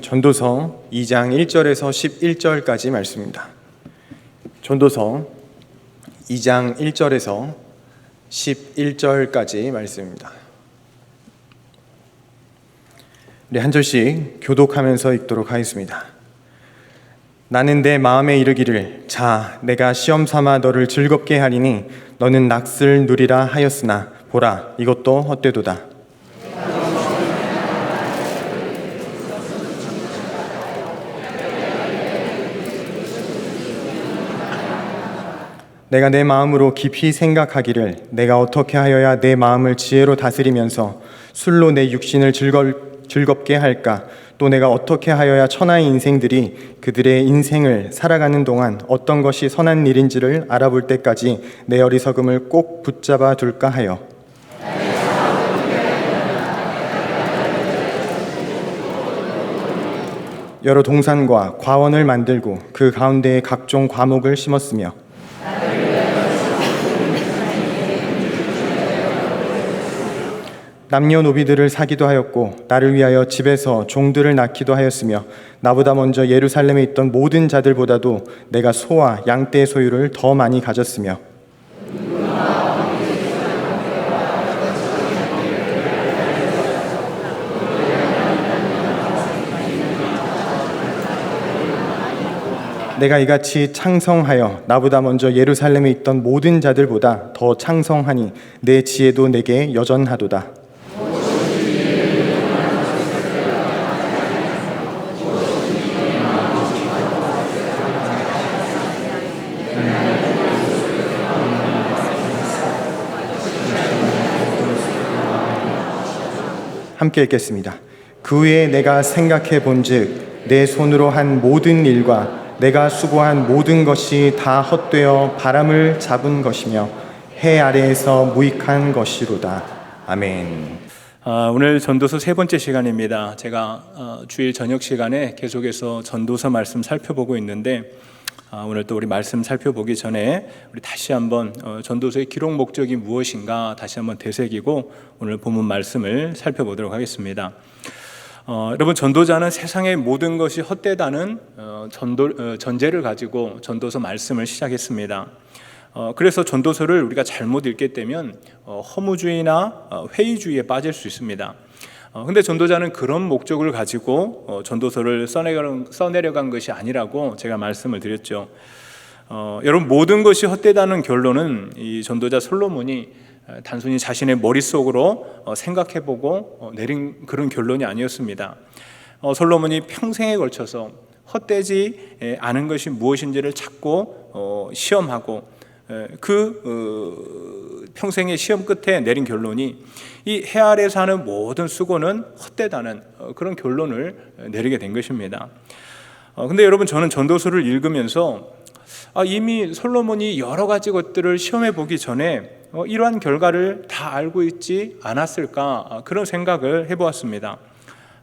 전도서 2장 1절에서 11절까지 말씀입니다. 전도서 2장 1절에서 11절까지 말씀입니다. 우리 한 절씩 교독하면서 읽도록 하겠습니다. 나는 내 마음에 이르기를 자 내가 시험 삼아 너를 즐겁게 하리니 너는 낙을 누리라 하였으나 보라 이것도 헛되도다. 내가 내 마음으로 깊이 생각하기를 내가 어떻게 하여야 내 마음을 지혜로 다스리면서 술로 내 육신을 즐겁게 할까? 또 내가 어떻게 하여야 천하의 인생들이 그들의 인생을 살아가는 동안 어떤 것이 선한 일인지를 알아볼 때까지 내 어리석음을 꼭 붙잡아 둘까 하여 여러 동산과 과원을 만들고 그 가운데에 각종 과목을 심었으며 남녀노비들을 사기도 하였고 나를 위하여 집에서 종들을 낳기도 하였으며 나보다 먼저 예루살렘에 있던 모든 자들보다도 내가 소와 양떼의 소유를 더 많이 가졌으며 내가 이같이 창성하여 나보다 먼저 예루살렘에 있던 모든 자들보다 더 창성하니 내 지혜도 내게 여전하도다. 함께 읽겠습니다. 그 후에 내가 생각해 본즉 내 손으로 한 모든 일과 내가 수고한 모든 것이 다 헛되어 바람을 잡은 것이며 해 아래에서 무익한 것이로다. 아멘. 오늘 전도서 세 번째 시간입니다. 제가 주일 저녁 시간에 계속해서 전도서 말씀 살펴보고 있는데 오늘 또 우리 말씀 살펴보기 전에 우리 다시 한번 전도서의 기록 목적이 무엇인가 다시 한번 되새기고 오늘 본문 말씀을 살펴보도록 하겠습니다. 여러분, 전도자는 세상의 모든 것이 헛되다는 전제를 가지고 전도서 말씀을 시작했습니다. 그래서 전도서를 우리가 잘못 읽게 되면 허무주의나 회의주의에 빠질 수 있습니다. 근데 전도자는 그런 목적을 가지고 전도서를 써내려간 것이 아니라고 제가 말씀을 드렸죠. 여러분, 모든 것이 헛되다는 결론은 이 전도자 솔로몬이 단순히 자신의 머릿속으로 생각해보고 내린 그런 결론이 아니었습니다. 솔로몬이 평생에 걸쳐서 헛되지 않은 것이 무엇인지를 찾고 시험하고 평생의 시험 끝에 내린 결론이 이 해 아래 사는 모든 수고는 헛되다는 그런 결론을 내리게 된 것입니다. 근데 여러분, 저는 전도서를 읽으면서 이미 솔로몬이 여러 가지 것들을 시험해 보기 전에 이러한 결과를 다 알고 있지 않았을까 그런 생각을 해보았습니다.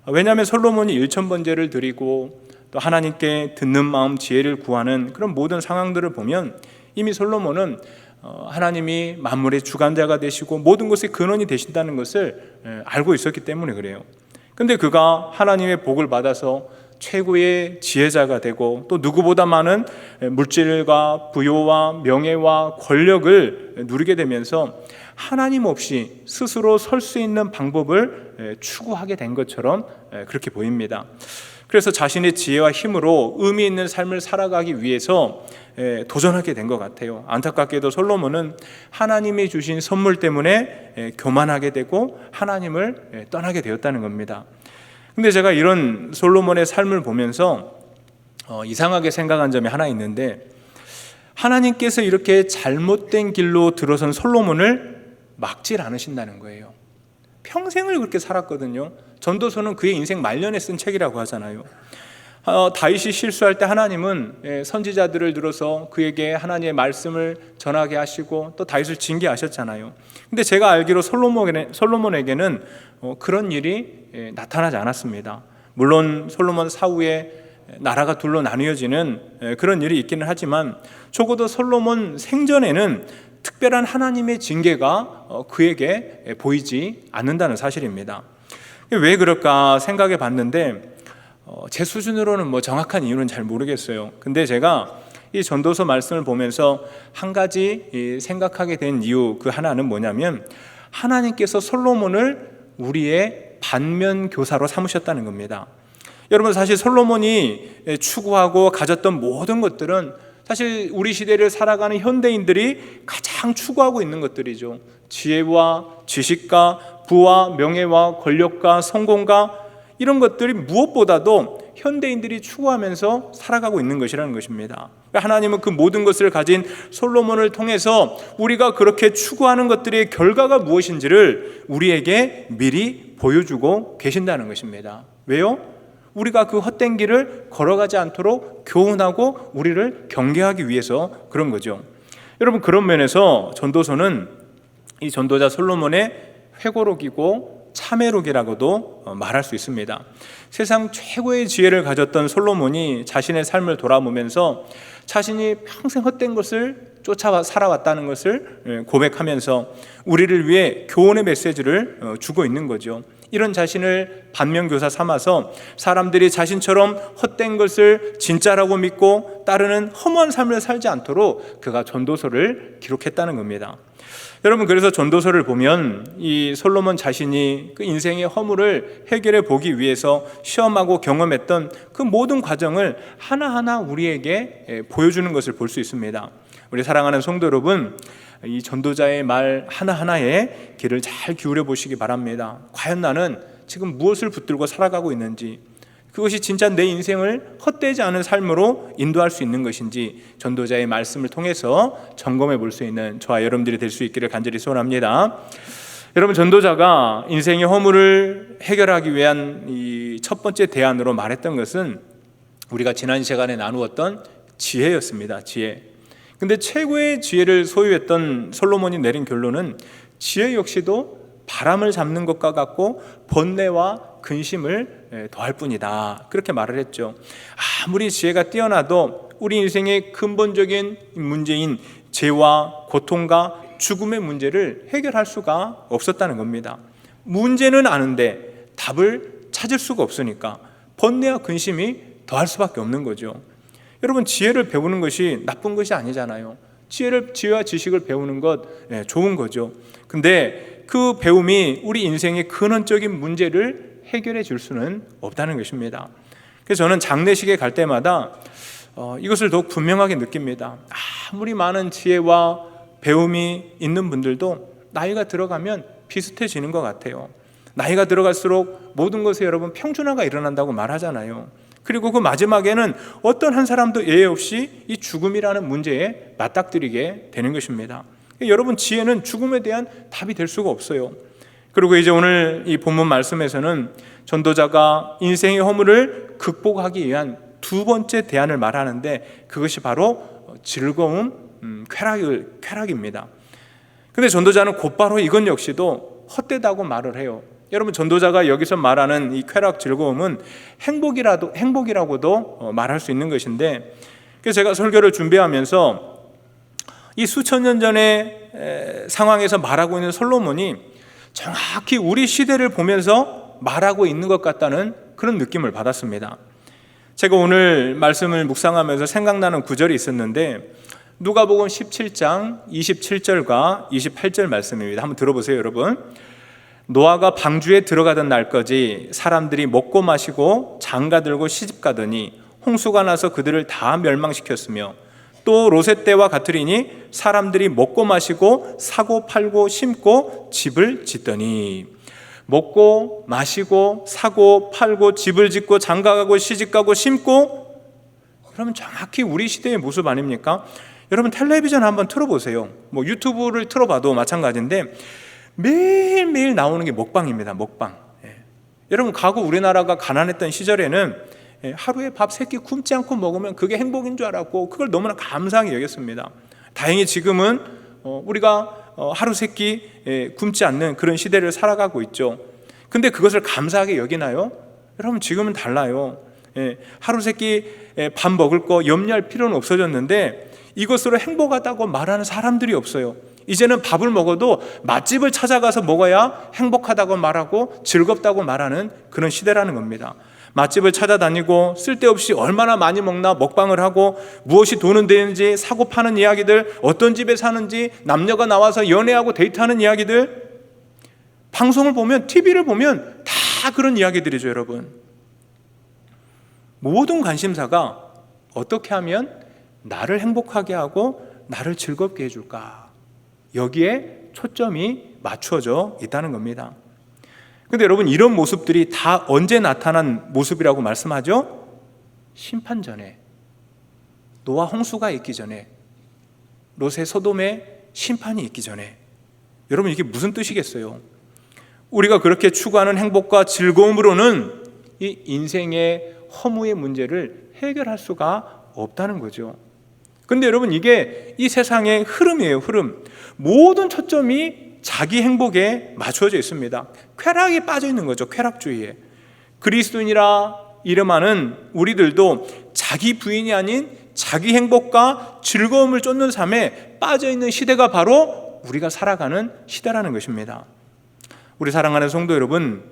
왜냐하면 솔로몬이 1000번제를 드리고 또 하나님께 듣는 마음 지혜를 구하는 그런 모든 상황들을 보면 이미 솔로몬은 하나님이 만물의 주관자가 되시고 모든 것의 근원이 되신다는 것을 알고 있었기 때문에 그래요. 근데 그가 하나님의 복을 받아서 최고의 지혜자가 되고 또 누구보다 많은 물질과 부요와 명예와 권력을 누리게 되면서 하나님 없이 스스로 설 수 있는 방법을 추구하게 된 것처럼 그렇게 보입니다. 그래서 자신의 지혜와 힘으로 의미 있는 삶을 살아가기 위해서 도전하게 된 것 같아요. 안타깝게도 솔로몬은 하나님이 주신 선물 때문에 교만하게 되고 하나님을 떠나게 되었다는 겁니다. 근데 제가 이런 솔로몬의 삶을 보면서 이상하게 생각한 점이 하나 있는데, 하나님께서 이렇게 잘못된 길로 들어선 솔로몬을 막질 않으신다는 거예요. 평생을 그렇게 살았거든요. 전도서는 그의 인생 말년에 쓴 책이라고 하잖아요. 다윗이 실수할 때 하나님은 선지자들을 들어서 그에게 하나님의 말씀을 전하게 하시고 또 다윗을 징계하셨잖아요. 근데 제가 알기로 솔로몬에게는 그런 일이 나타나지 않았습니다. 물론 솔로몬 사후에 나라가 둘로 나뉘어지는 그런 일이 있기는 하지만 적어도 솔로몬 생전에는 특별한 하나님의 징계가 그에게 보이지 않는다는 사실입니다. 왜 그럴까 생각해 봤는데 제 수준으로는 뭐 정확한 이유는 잘 모르겠어요. 근데 제가 이 전도서 말씀을 보면서 한 가지 생각하게 된 이유 그 하나는 뭐냐면 하나님께서 솔로몬을 우리의 반면 교사로 삼으셨다는 겁니다. 여러분, 사실 솔로몬이 추구하고 가졌던 모든 것들은 사실 우리 시대를 살아가는 현대인들이 가장 추구하고 있는 것들이죠. 지혜와 지식과 부와 명예와 권력과 성공과 이런 것들이 무엇보다도 현대인들이 추구하면서 살아가고 있는 것이라는 것입니다. 하나님은 그 모든 것을 가진 솔로몬을 통해서 우리가 그렇게 추구하는 것들의 결과가 무엇인지를 우리에게 미리 보여주고 계신다는 것입니다. 왜요? 우리가 그 헛된 길을 걸어가지 않도록 교훈하고 우리를 경계하기 위해서 그런 거죠. 여러분, 그런 면에서 전도서는 이 전도자 솔로몬의 회고록이고 참회록이라고도 말할 수 있습니다. 세상 최고의 지혜를 가졌던 솔로몬이 자신의 삶을 돌아보면서 자신이 평생 헛된 것을 쫓아 살아왔다는 것을 고백하면서 우리를 위해 교훈의 메시지를 주고 있는 거죠. 이런 자신을 반면교사 삼아서 사람들이 자신처럼 헛된 것을 진짜라고 믿고 따르는 허무한 삶을 살지 않도록 그가 전도서를 기록했다는 겁니다. 여러분, 그래서 전도서를 보면 이 솔로몬 자신이 그 인생의 허물을 해결해 보기 위해서 시험하고 경험했던 그 모든 과정을 하나하나 우리에게 보여주는 것을 볼 수 있습니다. 우리 사랑하는 성도 여러분, 이 전도자의 말 하나하나에 귀를 잘 기울여 보시기 바랍니다. 과연 나는 지금 무엇을 붙들고 살아가고 있는지, 그것이 진짜 내 인생을 헛되지 않은 삶으로 인도할 수 있는 것인지 전도자의 말씀을 통해서 점검해 볼 수 있는 저와 여러분들이 될 수 있기를 간절히 소원합니다. 여러분, 전도자가 인생의 허물을 해결하기 위한 이 첫 번째 대안으로 말했던 것은 우리가 지난 시간에 나누었던 지혜였습니다. 지혜. 근데 최고의 지혜를 소유했던 솔로몬이 내린 결론은 지혜 역시도 바람을 잡는 것과 같고 번뇌와 근심을 더할 뿐이다, 그렇게 말을 했죠. 아무리 지혜가 뛰어나도 우리 인생의 근본적인 문제인 죄와 고통과 죽음의 문제를 해결할 수가 없었다는 겁니다. 문제는 아는데 답을 찾을 수가 없으니까 번뇌와 근심이 더할 수밖에 없는 거죠. 여러분, 지혜를 배우는 것이 나쁜 것이 아니잖아요. 지혜와 지식을 배우는 것 좋은 거죠. 근데 그 배움이 우리 인생의 근원적인 문제를 해결해 줄 수는 없다는 것입니다. 그래서 저는 장례식에 갈 때마다 이것을 더욱 분명하게 느낍니다. 아무리 많은 지혜와 배움이 있는 분들도 나이가 들어가면 비슷해지는 것 같아요. 나이가 들어갈수록 모든 것에 여러분 평준화가 일어난다고 말하잖아요. 그리고 그 마지막에는 어떤 한 사람도 예외 없이 이 죽음이라는 문제에 맞닥뜨리게 되는 것입니다. 여러분, 지혜는 죽음에 대한 답이 될 수가 없어요. 그리고 이제 오늘 이 본문 말씀에서는 전도자가 인생의 허물을 극복하기 위한 두 번째 대안을 말하는데 그것이 바로 즐거움, 쾌락입니다. 근데 전도자는 곧바로 이건 역시도 헛되다고 말을 해요. 여러분, 전도자가 여기서 말하는 이 쾌락, 즐거움은 행복이라고도 말할 수 있는 것인데, 그래서 제가 설교를 준비하면서 이 수천 년 전의 상황에서 말하고 있는 솔로몬이 정확히 우리 시대를 보면서 말하고 있는 것 같다는 그런 느낌을 받았습니다. 제가 오늘 말씀을 묵상하면서 생각나는 구절이 있었는데 누가복음 17장 27절과 28절 말씀입니다. 한번 들어보세요, 여러분. 노아가 방주에 들어가던 날까지 사람들이 먹고 마시고 장가들고 시집가더니 홍수가 나서 그들을 다 멸망시켰으며 또 롯의 때와 같으리니 사람들이 먹고 마시고 사고 팔고 심고 집을 짓더니. 먹고 마시고 사고 팔고 집을 짓고 장가가고 시집가고 심고, 그러면 정확히 우리 시대의 모습 아닙니까? 여러분, 텔레비전 한번 틀어보세요. 뭐 유튜브를 틀어봐도 마찬가지인데 매일매일 나오는 게 먹방입니다. 먹방. 여러분, 과거 우리나라가 가난했던 시절에는 하루에 밥 3끼 굶지 않고 먹으면 그게 행복인 줄 알았고 그걸 너무나 감사하게 여겼습니다. 다행히 지금은 우리가 하루 3끼 굶지 않는 그런 시대를 살아가고 있죠. 근데 그것을 감사하게 여기나요? 여러분, 지금은 달라요. 하루 3끼 밥 먹을 거 염려할 필요는 없어졌는데 이것으로 행복하다고 말하는 사람들이 없어요. 이제는 밥을 먹어도 맛집을 찾아가서 먹어야 행복하다고 말하고 즐겁다고 말하는 그런 시대라는 겁니다. 맛집을 찾아다니고 쓸데없이 얼마나 많이 먹나 먹방을 하고 무엇이 돈은 되는지 사고 파는 이야기들, 어떤 집에 사는지, 남녀가 나와서 연애하고 데이트하는 이야기들, 방송을 보면, TV를 보면 다 그런 이야기들이죠, 여러분. 모든 관심사가 어떻게 하면 나를 행복하게 하고 나를 즐겁게 해줄까? 여기에 초점이 맞춰져 있다는 겁니다. 근데 여러분, 이런 모습들이 다 언제 나타난 모습이라고 말씀하죠? 심판 전에, 노아 홍수가 있기 전에, 롯의 소돔의 심판이 있기 전에. 여러분, 이게 무슨 뜻이겠어요? 우리가 그렇게 추구하는 행복과 즐거움으로는 이 인생의 허무의 문제를 해결할 수가 없다는 거죠. 근데 여러분, 이게 이 세상의 흐름이에요, 흐름. 모든 초점이 자기 행복에 맞춰져 있습니다. 쾌락에 빠져 있는 거죠, 쾌락주의에. 그리스도인이라 이름하는 우리들도 자기 부인이 아닌 자기 행복과 즐거움을 쫓는 삶에 빠져 있는 시대가 바로 우리가 살아가는 시대라는 것입니다. 우리 사랑하는 성도 여러분,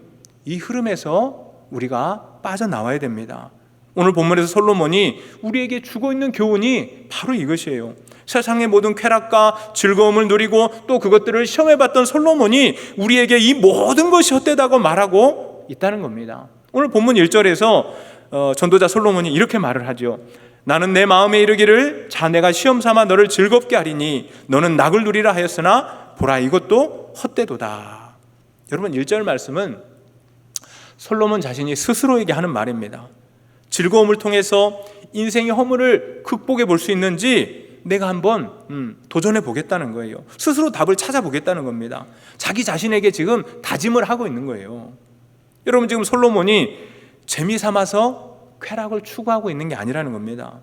이 흐름에서 우리가 빠져나와야 됩니다. 오늘 본문에서 솔로몬이 우리에게 주고 있는 교훈이 바로 이것이에요. 세상의 모든 쾌락과 즐거움을 누리고 또 그것들을 시험해봤던 솔로몬이 우리에게 이 모든 것이 헛되다고 말하고 있다는 겁니다. 오늘 본문 1절에서 전도자 솔로몬이 이렇게 말을 하죠. 나는 내 마음에 이르기를 자네가 시험 삼아 너를 즐겁게 하리니 너는 낙을 누리라 하였으나 보라 이것도 헛되도다. 여러분, 1절 말씀은 솔로몬 자신이 스스로에게 하는 말입니다. 즐거움을 통해서 인생의 허물을 극복해 볼 수 있는지 내가 한번 도전해 보겠다는 거예요. 스스로 답을 찾아보겠다는 겁니다. 자기 자신에게 지금 다짐을 하고 있는 거예요. 여러분, 지금 솔로몬이 재미 삼아서 쾌락을 추구하고 있는 게 아니라는 겁니다.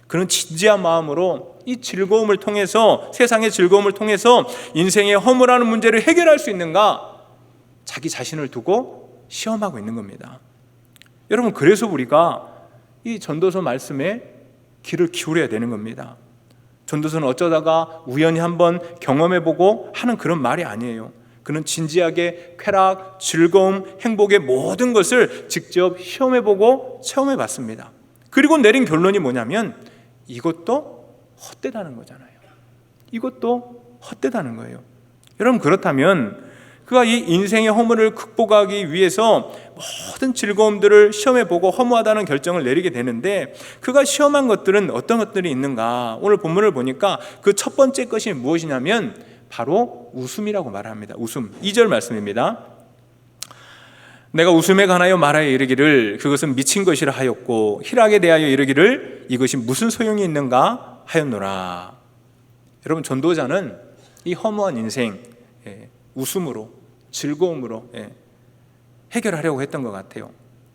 그는 진지한 마음으로 이 즐거움을 통해서, 세상의 즐거움을 통해서 인생의 허물하는 문제를 해결할 수 있는가 자기 자신을 두고 시험하고 있는 겁니다. 여러분, 그래서 우리가 이 전도서 말씀에 귀를 기울여야 되는 겁니다. 전도서는 어쩌다가 우연히 한번 경험해보고 하는 그런 말이 아니에요. 그는 진지하게 쾌락, 즐거움, 행복의 모든 것을 직접 시험해보고 체험해봤습니다. 그리고 내린 결론이 뭐냐면 이것도 헛되다는 거잖아요. 이것도 헛되다는 거예요. 여러분, 그렇다면 그가 이 인생의 허물을 극복하기 위해서 모든 즐거움들을 시험해보고 허무하다는 결정을 내리게 되는데 그가 시험한 것들은 어떤 것들이 있는가? 오늘 본문을 보니까 그 첫 번째 것이 무엇이냐면 바로 웃음이라고 말합니다. 웃음. 2절 말씀입니다. 내가 웃음에 관하여 말하여 이르기를 그것은 미친 것이라 하였고 희락에 대하여 이르기를 이것이 무슨 소용이 있는가 하였노라. 여러분, 전도자는 이 허무한 인생 웃음으로, 즐거움으로 해결하려고 했던 것 같아요.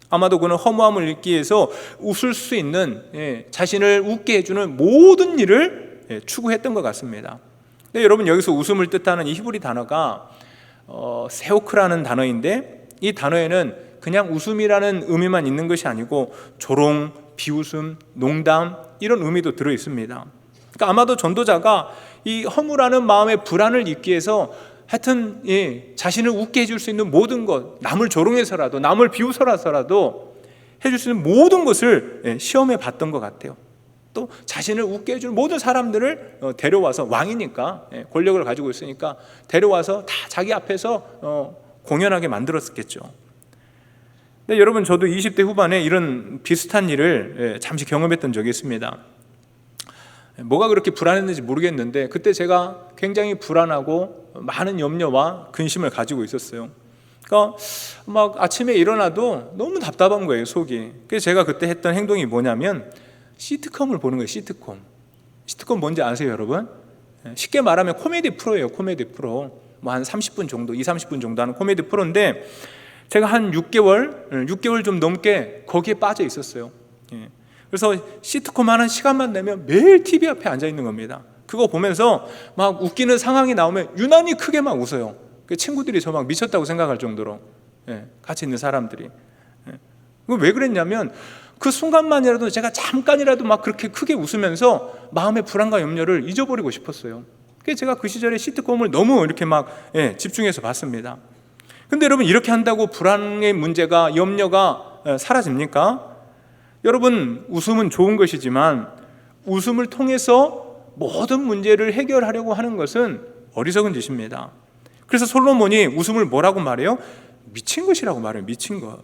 아마도 그는 허무함을 잊기 위해서 웃을 수 있는, 자신을 웃게 해주는 모든 일을 추구했던 것 같습니다. 근데 여러분, 여기서 웃음을 뜻하는 이 히브리 단어가 세오크라는 단어인데 이 단어에는 그냥 웃음이라는 의미만 있는 것이 아니고 조롱, 비웃음, 농담 이런 의미도 들어 있습니다. 그러니까 아마도 전도자가 이 허무라는 마음의 불안을 잊기 위해서 하여튼 자신을 웃게 해줄 수 있는 모든 것, 남을 조롱해서라도 남을 비웃어라서라도 해줄 수 있는 모든 것을 시험해 봤던 것 같아요. 또 자신을 웃게 해줄 모든 사람들을 데려와서, 왕이니까 권력을 가지고 있으니까 데려와서 다 자기 앞에서 공연하게 만들었겠죠. 근데 여러분, 저도 20대 후반에 이런 비슷한 일을 잠시 경험했던 적이 있습니다. 뭐가 그렇게 불안했는지 모르겠는데 그때 제가 굉장히 불안하고 많은 염려와 근심을 가지고 있었어요. 그러니까 막 아침에 일어나도 너무 답답한 거예요, 속이. 그래서 제가 그때 했던 행동이 뭐냐면 시트콤을 보는 거예요. 시트콤 뭔지 아세요, 여러분? 쉽게 말하면 코미디 프로예요. 코미디 프로. 뭐 한 30분 정도, 20-30분 정도 하는 코미디 프로인데 제가 한 6개월 좀 넘게 거기에 빠져 있었어요. 그래서 시트콤 하는 시간만 되면 매일 TV 앞에 앉아 있는 겁니다. 그거 보면서 막 웃기는 상황이 나오면 유난히 크게 막 웃어요. 친구들이 저 막 미쳤다고 생각할 정도로, 같이 있는 사람들이. 왜 그랬냐면 그 순간만이라도 제가 잠깐이라도 막 그렇게 크게 웃으면서 마음의 불안과 염려를 잊어버리고 싶었어요. 그래서 제가 그 시절에 시트콤을 너무 이렇게 막 집중해서 봤습니다. 근데 여러분, 이렇게 한다고 불안의 문제가, 염려가 사라집니까? 여러분, 웃음은 좋은 것이지만 웃음을 통해서 모든 문제를 해결하려고 하는 것은 어리석은 짓입니다. 그래서 솔로몬이 웃음을 뭐라고 말해요? 미친 것이라고 말해요. 미친 것.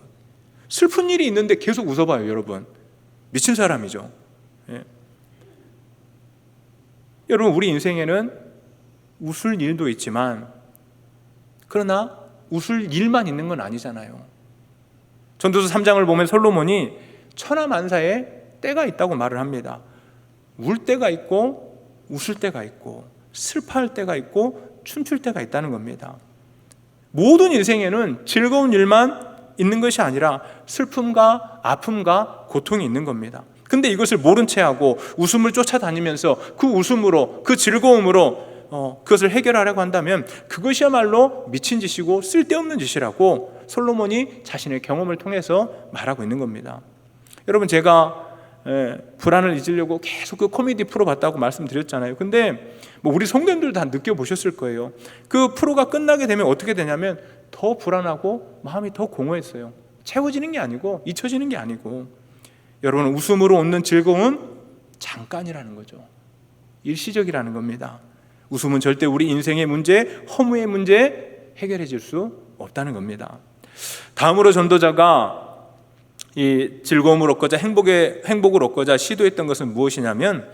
슬픈 일이 있는데 계속 웃어봐요, 여러분. 미친 사람이죠. 예. 여러분, 우리 인생에는 웃을 일도 있지만 그러나 웃을 일만 있는 건 아니잖아요. 전도서 3장을 보면 솔로몬이 천하만사에 때가 있다고 말을 합니다. 울 때가 있고 웃을 때가 있고 슬퍼할 때가 있고 춤출 때가 있다는 겁니다. 모든 인생에는 즐거운 일만 있는 것이 아니라 슬픔과 아픔과 고통이 있는 겁니다. 근데 이것을 모른 채 하고 웃음을 쫓아다니면서 그 웃음으로, 그 즐거움으로 그것을 해결하려고 한다면 그것이야말로 미친 짓이고 쓸데없는 짓이라고 솔로몬이 자신의 경험을 통해서 말하고 있는 겁니다. 여러분, 제가 불안을 잊으려고 계속 그 코미디 프로 봤다고 말씀드렸잖아요. 근데 뭐 우리 성도님들 다 느껴보셨을 거예요. 그 프로가 끝나게 되면 어떻게 되냐면 더 불안하고 마음이 더 공허했어요. 채워지는 게 아니고 잊혀지는 게 아니고, 여러분, 웃음으로 얻는 즐거움은 잠깐이라는 거죠. 일시적이라는 겁니다. 웃음은 절대 우리 인생의 문제, 허무의 문제 해결해 줄 수 없다는 겁니다. 다음으로 전도자가 이 즐거움을 얻고자 행복을 얻고자 시도했던 것은 무엇이냐면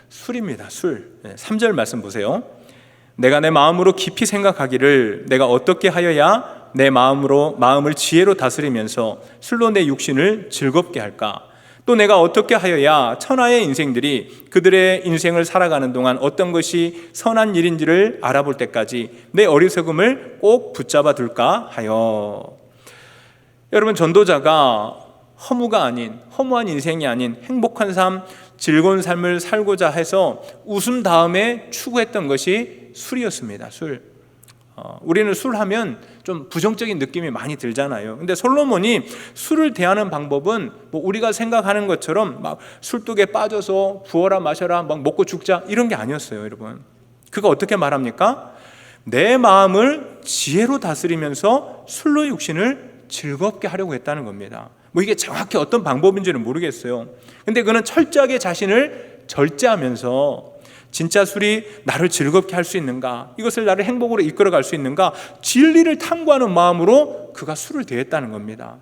술입니다. 술. 3절 말씀 보세요. 내가 내 마음으로 깊이 생각하기를 내가 어떻게 하여야 내 마음을 지혜로 다스리면서 술로 내 육신을 즐겁게 할까? 또 내가 어떻게 하여야 천하의 인생들이 그들의 인생을 살아가는 동안 어떤 것이 선한 일인지를 알아볼 때까지 내 어리석음을 꼭 붙잡아 둘까 하여. 여러분, 전도자가 허무한 인생이 아닌 행복한 삶, 즐거운 삶을 살고자 해서 웃음 다음에 추구했던 것이 술이었습니다. 술. 우리는 술 하면 좀 부정적인 느낌이 많이 들잖아요. 근데 솔로몬이 술을 대하는 방법은 뭐 우리가 생각하는 것처럼 막 술독에 빠져서 부어라 마셔라 막 먹고 죽자 이런 게 아니었어요, 여러분. 그가 어떻게 말합니까? 내 마음을 지혜로 다스리면서 술로 육신을 즐겁게 하려고 했다는 겁니다. 뭐 이게 정확히 어떤 방법인지는 모르겠어요. 근데 그는 철저하게 자신을 절제하면서 진짜 술이 나를 즐겁게 할 수 있는가, 이것을 나를 행복으로 이끌어갈 수 있는가, 진리를 탐구하는 마음으로 그가 술을 대했다는 겁니다.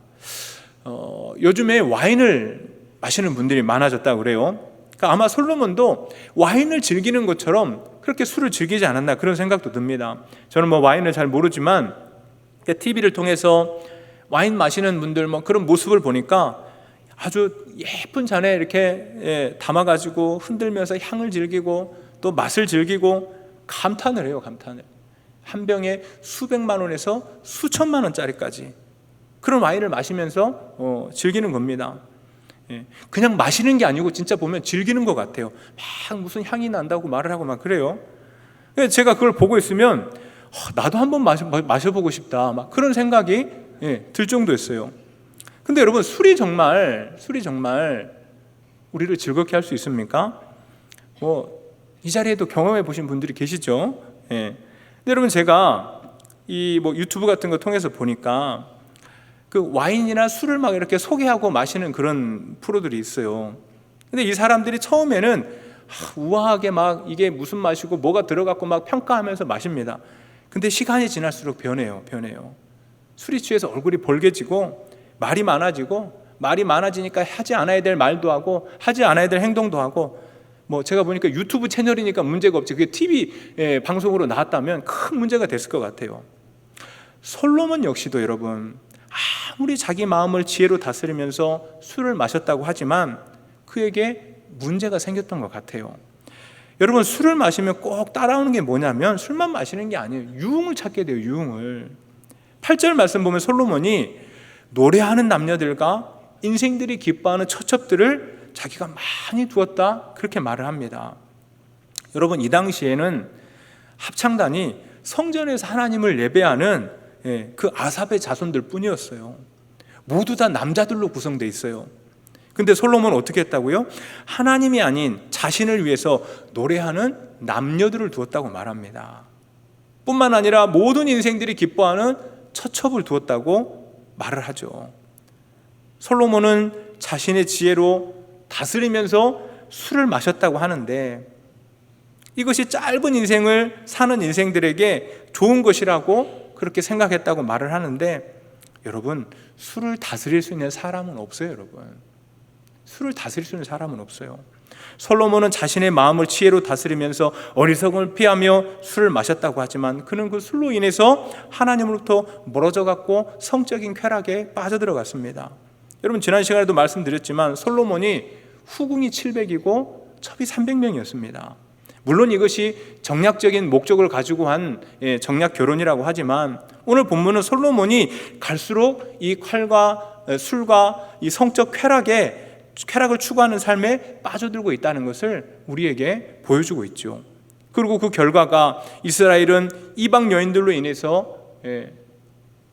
요즘에 와인을 마시는 분들이 많아졌다고 그래요. 그러니까 아마 솔로몬도 와인을 즐기는 것처럼 그렇게 술을 즐기지 않았나 그런 생각도 듭니다. 저는 뭐 와인을 잘 모르지만 TV를 통해서 와인 마시는 분들 뭐 그런 모습을 보니까 아주 예쁜 잔에 이렇게 담아가지고 흔들면서 향을 즐기고 또 맛을 즐기고 감탄을 해요. 감탄을. 한 병에 수백만 원에서 수천만 원짜리까지 그런 와인을 마시면서 즐기는 겁니다. 그냥 마시는 게 아니고 진짜 보면 즐기는 것 같아요. 막 무슨 향이 난다고 말을 하고 막 그래요. 제가 그걸 보고 있으면 나도 한번 마셔보고 싶다 막 그런 생각이 들 정도였어요. 근데 여러분, 술이 정말 우리를 즐겁게 할 수 있습니까? 뭐 이 자리에도 경험해 보신 분들이 계시죠? 근데 여러분, 제가 이 뭐 유튜브 같은 거 통해서 보니까 그 와인이나 술을 막 이렇게 소개하고 마시는 그런 프로들이 있어요. 근데 이 사람들이 처음에는 우아하게 막 이게 무슨 맛이고 뭐가 들어갔고 막 평가하면서 마십니다. 근데 시간이 지날수록 변해요. 술이 취해서 얼굴이 벌개지고 말이 많아지니까 하지 않아야 될 말도 하고 하지 않아야 될 행동도 하고, 뭐 제가 보니까 유튜브 채널이니까 문제가 없지, 그게 TV 방송으로 나왔다면 큰 문제가 됐을 것 같아요. 솔로몬 역시도 여러분, 아무리 자기 마음을 지혜로 다스리면서 술을 마셨다고 하지만 그에게 문제가 생겼던 것 같아요. 여러분, 술을 마시면 꼭 따라오는 게 뭐냐면 술만 마시는 게 아니에요. 유흥을 찾게 돼요. 유흥을. 8절 말씀 보면 솔로몬이 노래하는 남녀들과 인생들이 기뻐하는 처첩들을 자기가 많이 두었다 그렇게 말을 합니다. 여러분, 이 당시에는 합창단이 성전에서 하나님을 예배하는 그 아삽의 자손들 뿐이었어요. 모두 다 남자들로 구성되어 있어요. 근데 솔로몬은 어떻게 했다고요? 하나님이 아닌 자신을 위해서 노래하는 남녀들을 두었다고 말합니다. 뿐만 아니라 모든 인생들이 기뻐하는 처첩을 두었다고 말을 하죠. 솔로몬은 자신의 지혜로 다스리면서 술을 마셨다고 하는데, 이것이 짧은 인생을 사는 인생들에게 좋은 것이라고 그렇게 생각했다고 말을 하는데, 여러분, 술을 다스릴 수 있는 사람은 없어요. 여러분, 술을 다스릴 수 있는 사람은 없어요. 솔로몬은 자신의 마음을 지혜로 다스리면서 어리석음을 피하며 술을 마셨다고 하지만, 그는 그 술로 인해서 하나님으로부터 멀어져 갔고 성적인 쾌락에 빠져들어갔습니다. 여러분, 지난 시간에도 말씀드렸지만 솔로몬이 후궁이 700이고 첩이 300명이었습니다. 물론 이것이 정략적인 목적을 가지고 한 정략 결혼이라고 하지만, 오늘 본문은 솔로몬이 갈수록 이 칼과 술과 이 성적 쾌락을 추구하는 삶에 빠져들고 있다는 것을 우리에게 보여주고 있죠. 그리고 그 결과가 이스라엘은 이방 여인들로 인해서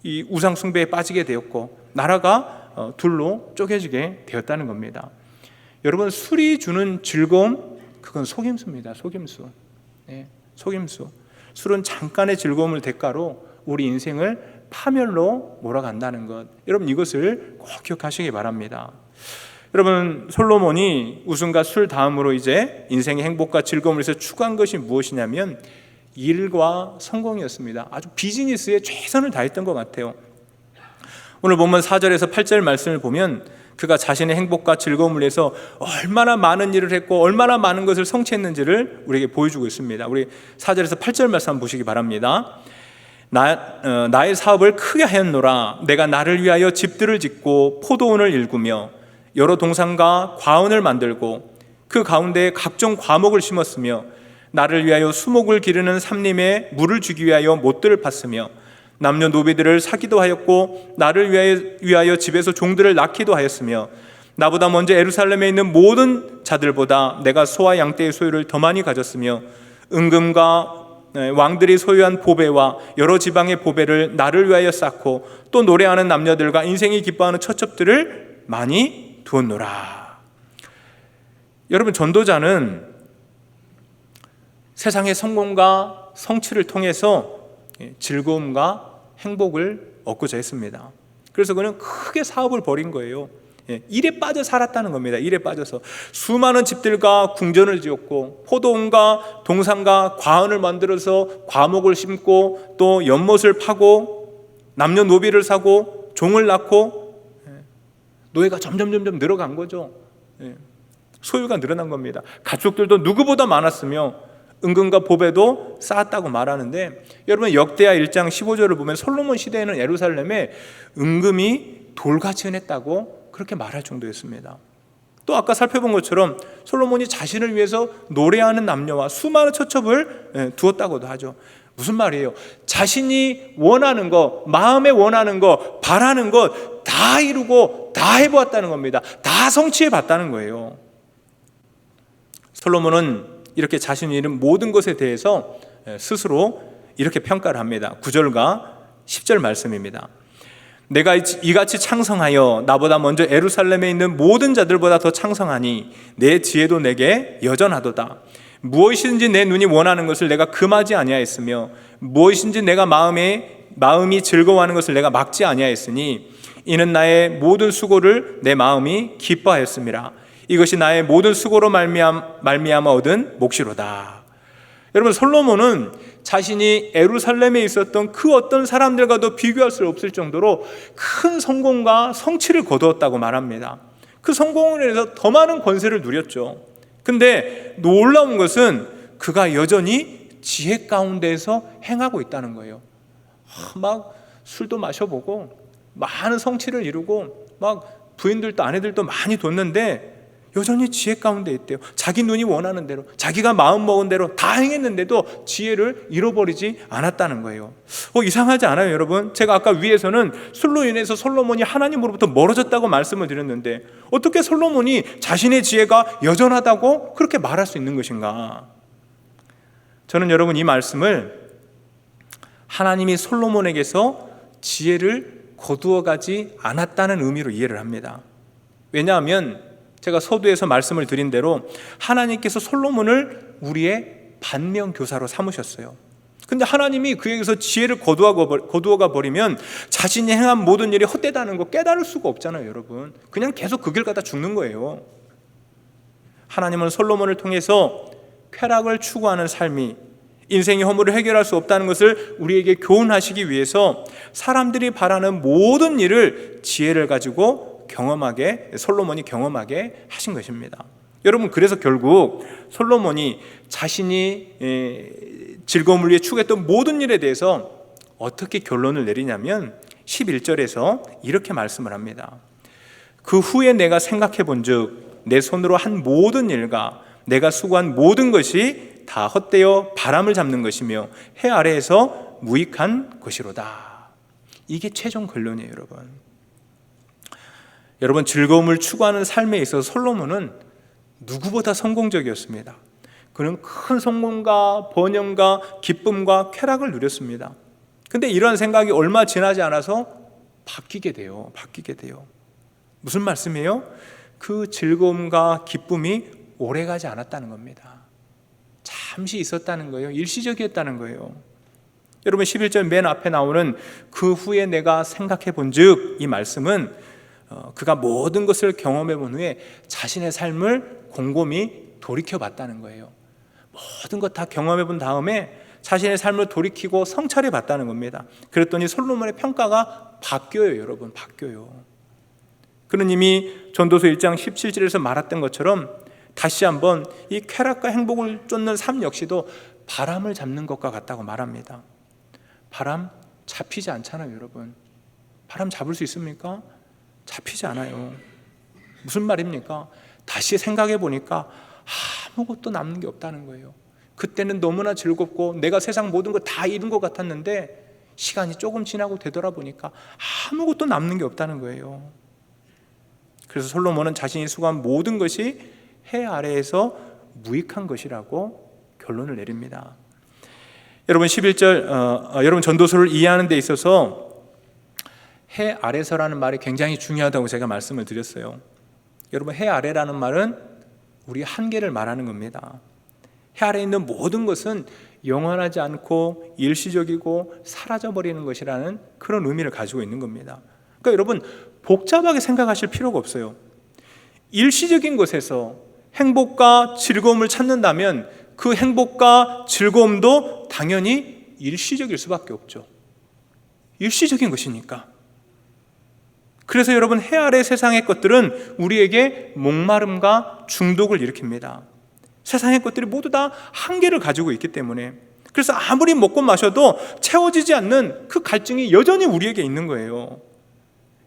이 우상 숭배에 빠지게 되었고 나라가 둘로 쪼개지게 되었다는 겁니다. 여러분, 술이 주는 즐거움, 그건 속임수입니다. 속임수. 속임수. 술은 잠깐의 즐거움을 대가로 우리 인생을 파멸로 몰아간다는 것, 여러분 이것을 꼭 기억하시기 바랍니다. 여러분, 솔로몬이 웃음과 술 다음으로 이제 인생의 행복과 즐거움을 위해서 추구한 것이 무엇이냐면 일과 성공이었습니다. 아주 비즈니스에 최선을 다했던 것 같아요. 오늘 본문 4절에서 8절 말씀을 보면 그가 자신의 행복과 즐거움을 위해서 얼마나 많은 일을 했고 얼마나 많은 것을 성취했는지를 우리에게 보여주고 있습니다. 우리 4절에서 8절 말씀 한번 보시기 바랍니다. 나의 사업을 크게 하였노라. 내가 나를 위하여 집들을 짓고 포도원을 일구며 여러 동산과 과원을 만들고 그 가운데 각종 과목을 심었으며 나를 위하여 수목을 기르는 삼림에 물을 주기 위하여 못들을 팠으며 남녀노비들을 사기도 하였고 나를 위하여 집에서 종들을 낳기도 하였으며 나보다 먼저 예루살렘에 있는 모든 자들보다 내가 소와 양떼의 소유를 더 많이 가졌으며 은금과 왕들이 소유한 보배와 여러 지방의 보배를 나를 위하여 쌓고 또 노래하는 남녀들과 인생이 기뻐하는 처첩들을 많이 두었노라. 여러분, 전도자는 세상의 성공과 성취를 통해서 즐거움과 행복을 얻고자 했습니다. 그래서 그는 크게 사업을 벌인 거예요. 일에 빠져 살았다는 겁니다. 일에 빠져서 수많은 집들과 궁전을 지었고 포도원과 동산과 과원을 만들어서 과목을 심고 또 연못을 파고 남녀노비를 사고 종을 낳고 노예가 점점 늘어간 거죠. 소유가 늘어난 겁니다. 가축들도 누구보다 많았으며 은금과 보배도 쌓았다고 말하는데, 여러분 역대하 1장 15절을 보면 솔로몬 시대에는 예루살렘에 은금이 돌같이 흔했다고 그렇게 말할 정도였습니다. 또 아까 살펴본 것처럼 솔로몬이 자신을 위해서 노래하는 남녀와 수많은 처첩을 두었다고도 하죠. 무슨 말이에요? 자신이 원하는 것, 마음에 원하는 것, 바라는 것 다 이루고 다 해보았다는 겁니다. 다 성취해봤다는 거예요. 솔로몬은 이렇게 자신이 이룬 모든 것에 대해서 스스로 이렇게 평가를 합니다. 9절과 10절 말씀입니다. 내가 이같이 창성하여 나보다 먼저 예루살렘에 있는 모든 자들보다 더 창성하니 내 지혜도 내게 여전하도다. 무엇이든지 내 눈이 원하는 것을 내가 금하지 아니하였으며 무엇이든지 내가 마음이 즐거워하는 것을 내가 막지 아니하였으니 이는 나의 모든 수고를 내 마음이 기뻐하였음이라. 이것이 나의 모든 수고로 말미암아 얻은 몫이로다. 여러분, 솔로몬은 자신이 예루살렘에 있었던 그 어떤 사람들과도 비교할 수 없을 정도로 큰 성공과 성취를 거두었다고 말합니다. 그 성공을 해서 더 많은 권세를 누렸죠. 근데 놀라운 것은 그가 여전히 지혜 가운데에서 행하고 있다는 거예요. 막 술도 마셔보고 많은 성취를 이루고 막 부인들도 아내들도 많이 뒀는데 여전히 지혜 가운데 있대요. 자기 눈이 원하는 대로, 자기가 마음 먹은 대로 다 행했는데도 지혜를 잃어버리지 않았다는 거예요. 이상하지 않아요, 여러분? 제가 아까 위에서는 술로 인해서 솔로몬이 하나님으로부터 멀어졌다고 말씀을 드렸는데 어떻게 솔로몬이 자신의 지혜가 여전하다고 그렇게 말할 수 있는 것인가? 저는 여러분 이 말씀을 하나님이 솔로몬에게서 지혜를 거두어가지 않았다는 의미로 이해를 합니다. 왜냐하면 제가 서두에서 말씀을 드린 대로 하나님께서 솔로몬을 우리의 반면교사로 삼으셨어요. 근데 하나님이 그에게서 지혜를 거두어가 버리면 자신이 행한 모든 일이 헛되다는 거 깨달을 수가 없잖아요, 여러분. 그냥 계속 그 길 가다 죽는 거예요. 하나님은 솔로몬을 통해서 쾌락을 추구하는 삶이 인생의 허물을 해결할 수 없다는 것을 우리에게 교훈하시기 위해서 사람들이 바라는 모든 일을 지혜를 가지고 솔로몬이 경험하게 하신 것입니다. 여러분, 그래서 결국 솔로몬이 자신이 즐거움을 위해 추구했던 모든 일에 대해서 어떻게 결론을 내리냐면 11절에서 이렇게 말씀을 합니다. 그 후에 내가 생각해 본즉 내 손으로 한 모든 일과 내가 수고한 모든 것이 다 헛되어 바람을 잡는 것이며 해 아래에서 무익한 것이로다. 이게 최종 결론이에요, 여러분. 여러분, 즐거움을 추구하는 삶에 있어서 솔로몬은 누구보다 성공적이었습니다. 그는 큰 성공과 번영과 기쁨과 쾌락을 누렸습니다. 근데 이런 생각이 얼마 지나지 않아서 바뀌게 돼요. 무슨 말씀이에요? 그 즐거움과 기쁨이 오래가지 않았다는 겁니다. 잠시 있었다는 거예요. 일시적이었다는 거예요. 여러분, 11절 맨 앞에 나오는 그 후에 내가 생각해 본즉, 이 말씀은 그가 모든 것을 경험해 본 후에 자신의 삶을 곰곰이 돌이켜 봤다는 거예요. 모든 것 다 경험해 본 다음에 자신의 삶을 돌이키고 성찰해 봤다는 겁니다. 그랬더니 솔로몬의 평가가 바뀌어요, 여러분. 바뀌어요. 그는 이미 전도서 1장 17절에서 말했던 것처럼 다시 한번 이 쾌락과 행복을 쫓는 삶 역시도 바람을 잡는 것과 같다고 말합니다. 바람 잡히지 않잖아요, 여러분. 바람 잡을 수 있습니까? 잡히지 않아요. 무슨 말입니까? 다시 생각해 보니까 아무것도 남는 게 없다는 거예요. 그때는 너무나 즐겁고 내가 세상 모든 걸 다 잃은 것 같았는데 시간이 조금 지나고 되돌아보니까 아무것도 남는 게 없다는 거예요. 그래서 솔로몬은 자신이 수고한 모든 것이 해 아래에서 무익한 것이라고 결론을 내립니다. 여러분, 11절 여러분 전도서를 이해하는 데 있어서 해 아래서라는 말이 굉장히 중요하다고 제가 말씀을 드렸어요. 여러분, 해 아래라는 말은 우리 한계를 말하는 겁니다. 해 아래에 있는 모든 것은 영원하지 않고 일시적이고 사라져버리는 것이라는 그런 의미를 가지고 있는 겁니다. 그러니까 여러분, 복잡하게 생각하실 필요가 없어요. 일시적인 것에서 행복과 즐거움을 찾는다면 그 행복과 즐거움도 당연히 일시적일 수밖에 없죠. 일시적인 것이니까. 그래서 여러분, 해 아래 세상의 것들은 우리에게 목마름과 중독을 일으킵니다. 세상의 것들이 모두 다 한계를 가지고 있기 때문에, 그래서 아무리 먹고 마셔도 채워지지 않는 그 갈증이 여전히 우리에게 있는 거예요.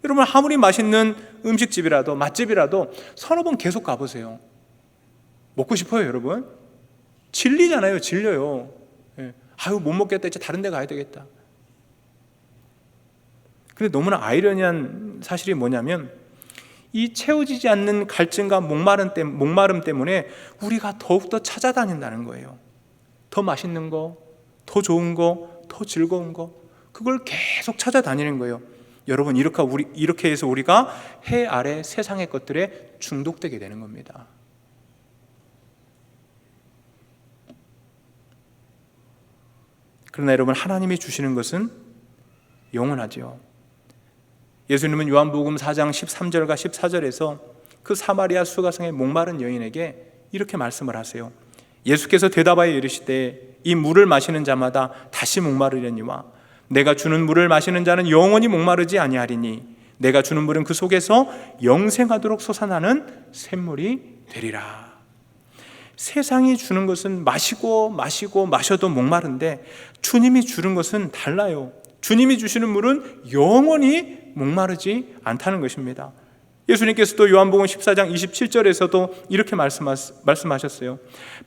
여러분, 아무리 맛있는 음식집이라도 맛집이라도 서너 번 계속 가보세요. 먹고 싶어요, 여러분? 질리잖아요. 질려요. 아유, 못 먹겠다, 이제 다른 데 가야 되겠다. 근데 너무나 아이러니한 사실이 뭐냐면 이 채워지지 않는 갈증과 목마름 때문에 우리가 더욱더 찾아다닌다는 거예요. 더 맛있는 거, 더 좋은 거, 더 즐거운 거, 그걸 계속 찾아다니는 거예요. 여러분, 이렇게 해서 우리가 해 아래 세상의 것들에 중독되게 되는 겁니다. 그러나 여러분, 하나님이 주시는 것은 영원하지요. 예수님은 요한복음 4장 13절과 14절에서 그 사마리아 수가성의 목마른 여인에게 이렇게 말씀을 하세요. 예수께서 대답하여 이르시되 이 물을 마시는 자마다 다시 목마르려니와 내가 주는 물을 마시는 자는 영원히 목마르지 아니하리니 내가 주는 물은 그 속에서 영생하도록 솟아나는 샘물이 되리라. 세상이 주는 것은 마셔도 목마른데 주님이 주는 것은 달라요. 주님이 주시는 물은 영원히 목마르지 않다는 것입니다. 예수님께서도 요한복음 14장 27절에서도 이렇게 말씀하셨어요.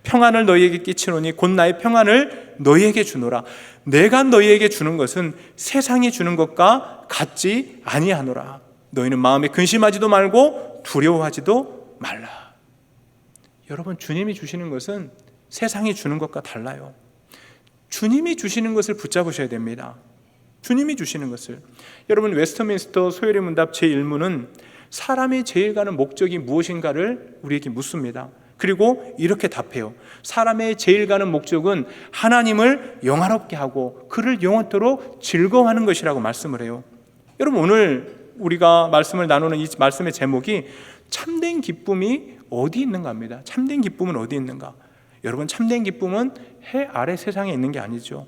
평안을 너희에게 끼치노니 곧 나의 평안을 너희에게 주노라. 내가 너희에게 주는 것은 세상이 주는 것과 같지 아니하노라. 너희는 마음에 근심하지도 말고 두려워하지도 말라. 여러분, 주님이 주시는 것은 세상이 주는 것과 달라요. 주님이 주시는 것을 붙잡으셔야 됩니다. 주님이 주시는 것을. 여러분, 웨스트민스터 소요리 문답 제1문은 사람이 제일 가는 목적이 무엇인가를 우리에게 묻습니다. 그리고 이렇게 답해요. 사람의 제일 가는 목적은 하나님을 영화롭게 하고 그를 영원토록 즐거워하는 것이라고 말씀을 해요. 여러분, 오늘 우리가 말씀을 나누는 이 말씀의 제목이 참된 기쁨이 어디 있는가 합니다. 참된 기쁨은 어디 있는가? 여러분, 참된 기쁨은 해 아래 세상에 있는 게 아니죠.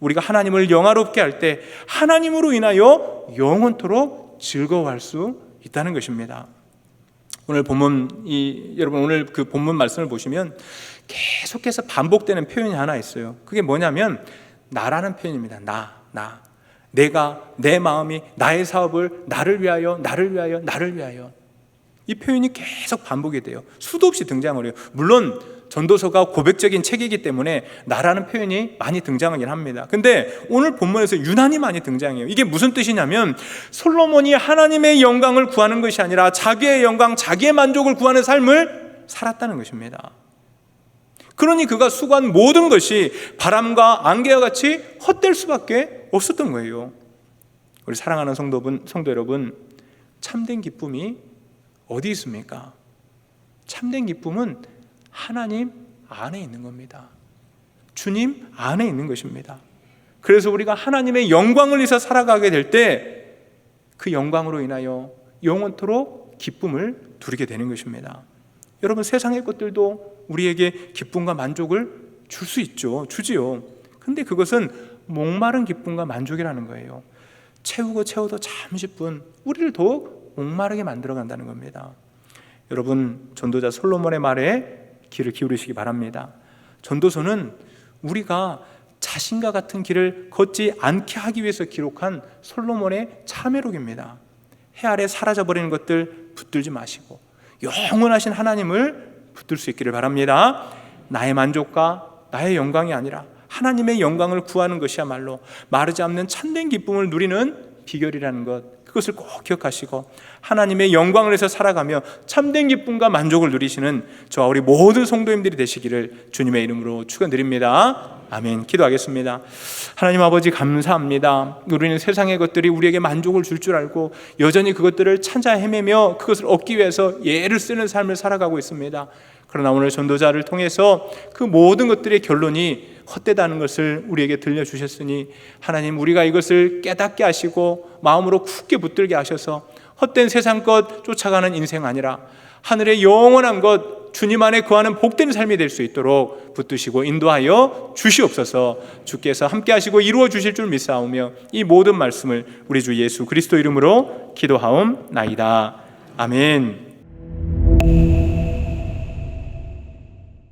우리가 하나님을 영화롭게 할 때 하나님으로 인하여 영원토록 즐거워할 수 있다는 것입니다. 오늘 여러분 오늘 그 본문 말씀을 보시면 계속해서 반복되는 표현이 하나 있어요. 그게 뭐냐면 나라는 표현입니다. 나. 내가, 내 마음이, 나의 사업을 나를 위하여, 나를 위하여, 나를 위하여. 이 표현이 계속 반복이 돼요. 수도 없이 등장을 해요. 물론 전도서가 고백적인 책이기 때문에 나라는 표현이 많이 등장하긴 합니다. 근데 오늘 본문에서 유난히 많이 등장해요. 이게 무슨 뜻이냐면 솔로몬이 하나님의 영광을 구하는 것이 아니라 자기의 영광, 자기의 만족을 구하는 삶을 살았다는 것입니다. 그러니 그가 수고한 모든 것이 바람과 안개와 같이 헛될 수밖에 없었던 거예요. 우리 사랑하는 성도 여러분, 참된 기쁨이 어디 있습니까? 참된 기쁨은 하나님 안에 있는 겁니다. 주님 안에 있는 것입니다. 그래서 우리가 하나님의 영광을 위해서 살아가게 될 때 그 영광으로 인하여 영원토록 기쁨을 누리게 되는 것입니다. 여러분, 세상의 것들도 우리에게 기쁨과 만족을 줄 수 있죠. 주지요. 근데 그것은 목마른 기쁨과 만족이라는 거예요. 채워도 잠시뿐 우리를 더욱 목마르게 만들어 간다는 겁니다. 여러분, 전도자 솔로몬의 말에 귀를 기울이시기 바랍니다. 전도서는 우리가 자신과 같은 길을 걷지 않게 하기 위해서 기록한 솔로몬의 참회록입니다. 해 아래 사라져버리는 것들 붙들지 마시고 영원하신 하나님을 붙들 수 있기를 바랍니다. 나의 만족과 나의 영광이 아니라 하나님의 영광을 구하는 것이야말로 마르지 않는 참된 기쁨을 누리는 비결이라는 것, 그것을 꼭 기억하시고 하나님의 영광을 위해서 살아가며 참된 기쁨과 만족을 누리시는 저와 우리 모든 성도님들이 되시기를 주님의 이름으로 축원드립니다. 아멘. 기도하겠습니다. 하나님 아버지, 감사합니다. 우리는 세상의 것들이 우리에게 만족을 줄 줄 알고 여전히 그것들을 찾아 헤매며 그것을 얻기 위해서 예를 쓰는 삶을 살아가고 있습니다. 그러나 오늘 전도자를 통해서 그 모든 것들의 결론이 헛되다는 것을 우리에게 들려주셨으니 하나님, 우리가 이것을 깨닫게 하시고 마음으로 굳게 붙들게 하셔서 헛된 세상 것 쫓아가는 인생 아니라 하늘의 영원한 것 주님 안에 거하는 복된 삶이 될 수 있도록 붙드시고 인도하여 주시옵소서. 주께서 함께 하시고 이루어 주실 줄 믿사오며 이 모든 말씀을 우리 주 예수 그리스도 이름으로 기도하옵나이다. 아멘.